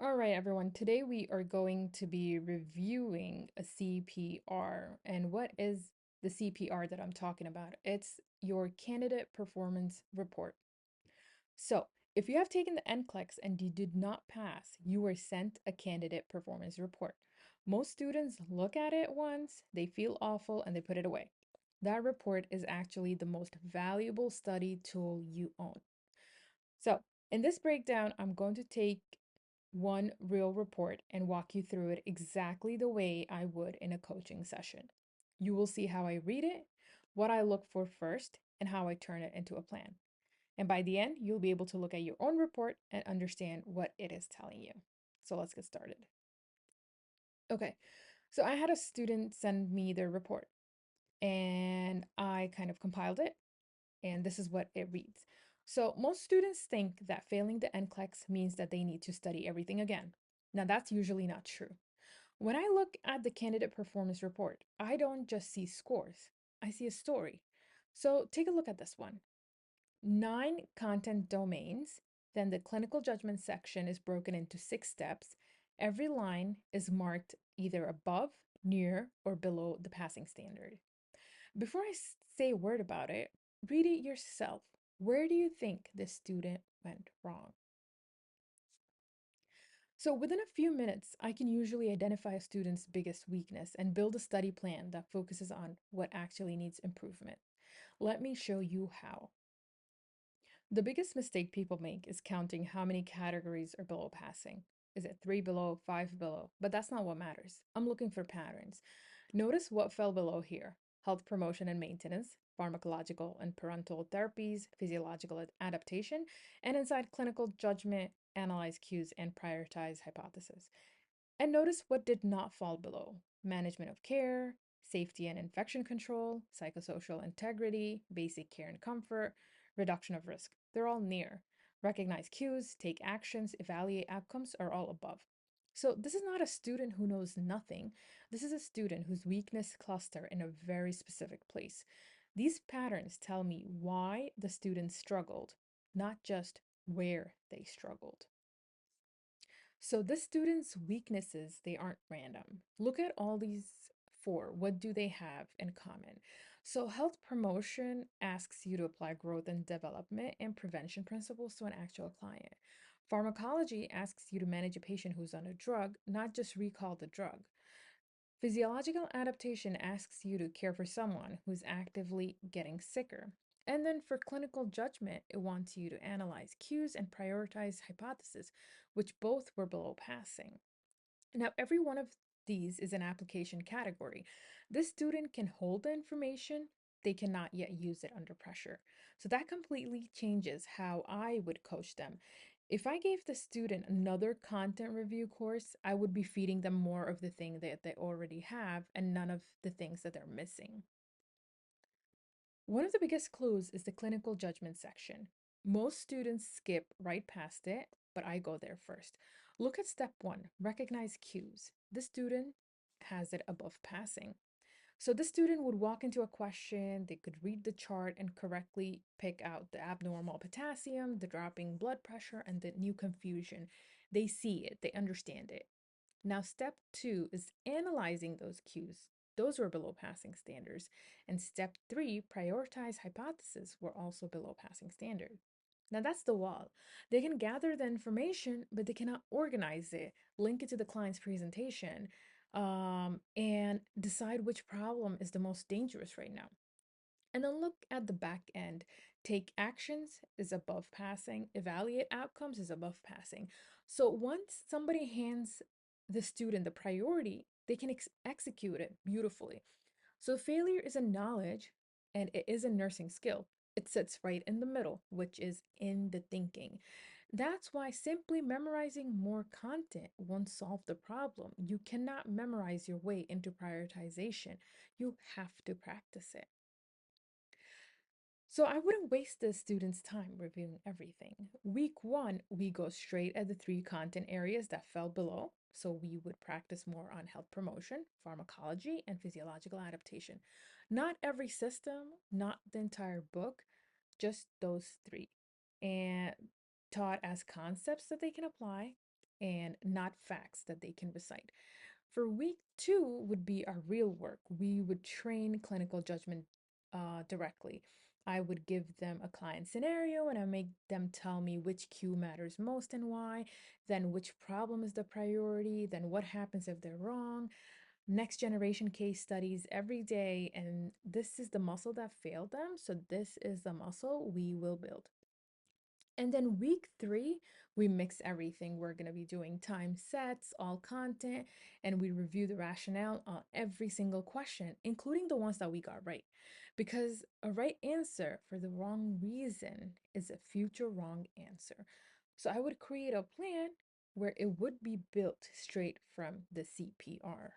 All right, everyone. Today we are going to be reviewing a CPR. And what is the CPR that I'm talking about? It's your candidate performance report. So, if you have taken the NCLEX and you did not pass, you were sent a candidate performance report. Most students look at it once, they feel awful, and they put it away. That report is actually the most valuable study tool you own. So, in this breakdown, I'm going to take one real report and walk you through it exactly the way I would in a coaching session. You will see how I read it, what I look for first, and how I turn it into a plan. And by the end, you'll be able to look at your own report and understand what it is telling you. So let's get started. Okay, so I had a student send me their report and I kind of compiled it, and this is what it reads. So, most students think that failing the NCLEX means that they need to study everything again. Now, that's usually not true. When I look at the candidate performance report, I don't just see scores, I see a story. So, take a look at this one. 9 content domains, then the clinical judgment section is broken into 6 steps. Every line is marked either above, near, or below the passing standard. Before I say a word about it, read it yourself. Where do you think the student went wrong? So, within a few minutes, I can usually identify a student's biggest weakness and build a study plan that focuses on what actually needs improvement. Let me show you how. The biggest mistake people make is counting how many categories are below passing. Is it 3 below, 5 below? But that's not what matters. I'm looking for patterns. Notice what fell below here: health promotion and maintenance, pharmacological and parental therapies, physiological adaptation, and inside clinical judgment, analyze cues, and prioritize hypothesis. And notice what did not fall below: management of care, safety and infection control, psychosocial integrity, basic care and comfort, reduction of risk. They're all near. Recognize cues, take actions, evaluate outcomes are all above. So, this is not a student who knows nothing. This is a student whose weakness cluster in a very specific place. These patterns tell me why the student struggled, not just where they struggled. So the students' weaknesses, they aren't random. Look at all these four. What do they have in common? So health promotion asks you to apply growth and development and prevention principles to an actual client. Pharmacology asks you to manage a patient who's on a drug, not just recall the drug. Physiological adaptation asks you to care for someone who's actively getting sicker. And then for clinical judgment, it wants you to analyze cues and prioritize hypotheses, which both were below passing. Now, every one of these is an application category. This student can hold the information, they cannot yet use it under pressure. So that completely changes how I would coach them. If I gave the student another content review course, I would be feeding them more of the thing that they already have and none of the things that they're missing. One of the biggest clues is the clinical judgment section. Most students skip right past it, but I go there first. Look at step one: recognize cues. The student has it above passing. So the student would walk into a question, they could read the chart and correctly pick out the abnormal potassium, the dropping blood pressure, and the new confusion. They see it, they understand it. Now, step two is analyzing those cues. Those were below passing standards. And step three, prioritize hypotheses, were also below passing standard. Now, that's the wall. They can gather the information, but they cannot organize it, link it to the client's presentation, and decide which problem is the most dangerous right now. And then look at the back end. Take actions is above passing, evaluate outcomes is above passing. So once somebody hands the student the priority, they can execute it beautifully. So failure is a knowledge and it is a nursing skill. It sits right in the middle, which is in the thinking. That's why simply memorizing more content won't solve the problem. You cannot memorize your way into prioritization. You have to practice it. So I wouldn't waste the students' time reviewing everything. Week one, we go straight at the 3 content areas that fell below. So we would practice more on health promotion, pharmacology, and physiological adaptation. Not every system, not the entire book, just those three. And taught as concepts that they can apply. and not facts that they can recite. For week two would be our real work. We would train clinical judgment directly. I would give them a client scenario and I make them tell me which cue matters most and why, then which problem is the priority, then what happens if they're wrong. Next generation case studies every day, and this is the muscle that failed them, so this is the muscle we will build. And then week three, we mix everything. We're going to be doing time sets, all content, and we review the rationale on every single question, including the ones that we got right. Because a right answer for the wrong reason is a future wrong answer. So I would create a plan where it would be built straight from the CPR.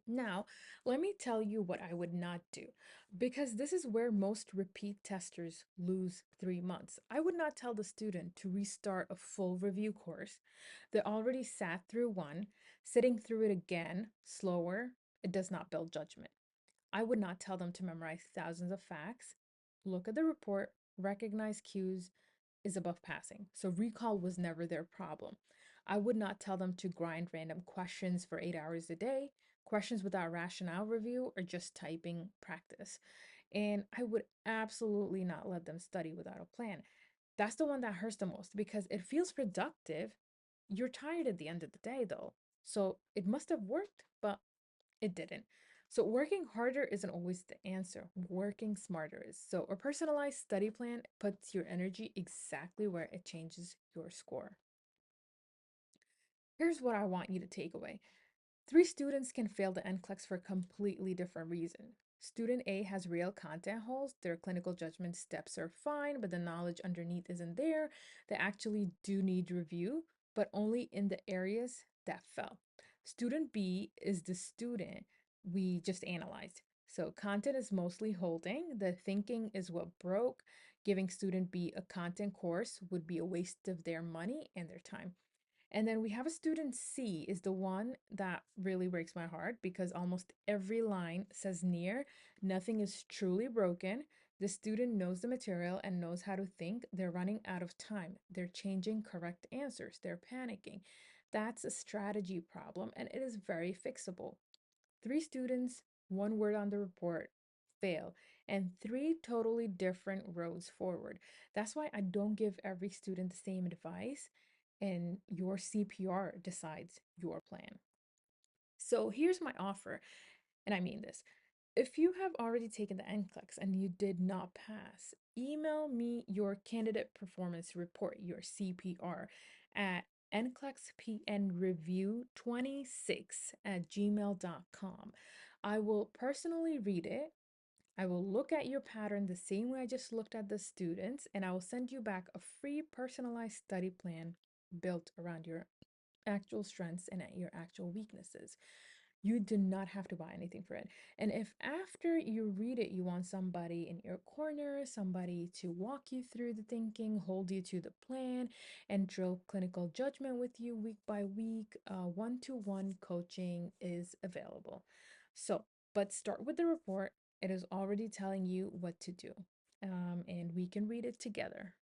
Now, let me tell you what I would not do, because this is where most repeat testers lose 3 months. I would not tell the student to restart a full review course. They already sat through one. Sitting through it again, slower, it does not build judgment. I would not tell them to memorize thousands of facts. Look at the report, recognize cues, is above passing. So recall was never their problem. I would not tell them to grind random questions for 8 hours a day. Questions without rationale review or just typing practice. And I would absolutely not let them study without a plan. That's the one that hurts the most because it feels productive. You're tired at the end of the day, though. So it must have worked, but it didn't. So working harder isn't always the answer. Working smarter is. So a personalized study plan puts your energy exactly where it changes your score. Here's what I want you to take away. Three students can fail the NCLEX for a completely different reason. Student A has real content holes. Their clinical judgment steps are fine, but the knowledge underneath isn't there. They actually do need review, but only in the areas that fell. Student B is the student we just analyzed. So content is mostly holding. The thinking is what broke. Giving student B a content course would be a waste of their money and their time. And then we have a student C is the one that really breaks my heart because almost every line says near, nothing is truly broken. The student knows the material and knows how to think. They're running out of time. They're changing correct answers. They're panicking. That's a strategy problem and it is very fixable. Three students, one word on the report, fail, and three totally different roads forward. That's why I don't give every student the same advice, and your CPR decides your plan. So here's my offer, and I mean this. If you have already taken the NCLEX and you did not pass, email me your candidate performance report, your CPR, at nclexpnreview26@gmail.com. I will personally read it. I will look at your pattern the same way I just looked at the students, and I will send you back a free personalized study plan built around your actual strengths and at your actual weaknesses. You do not have to buy anything for it. And if after you read it, you want somebody in your corner, somebody to walk you through the thinking, hold you to the plan, and drill clinical judgment with you week by week, one-to-one coaching is available. So, but start with the report. It is already telling you what to do, and we can read it together.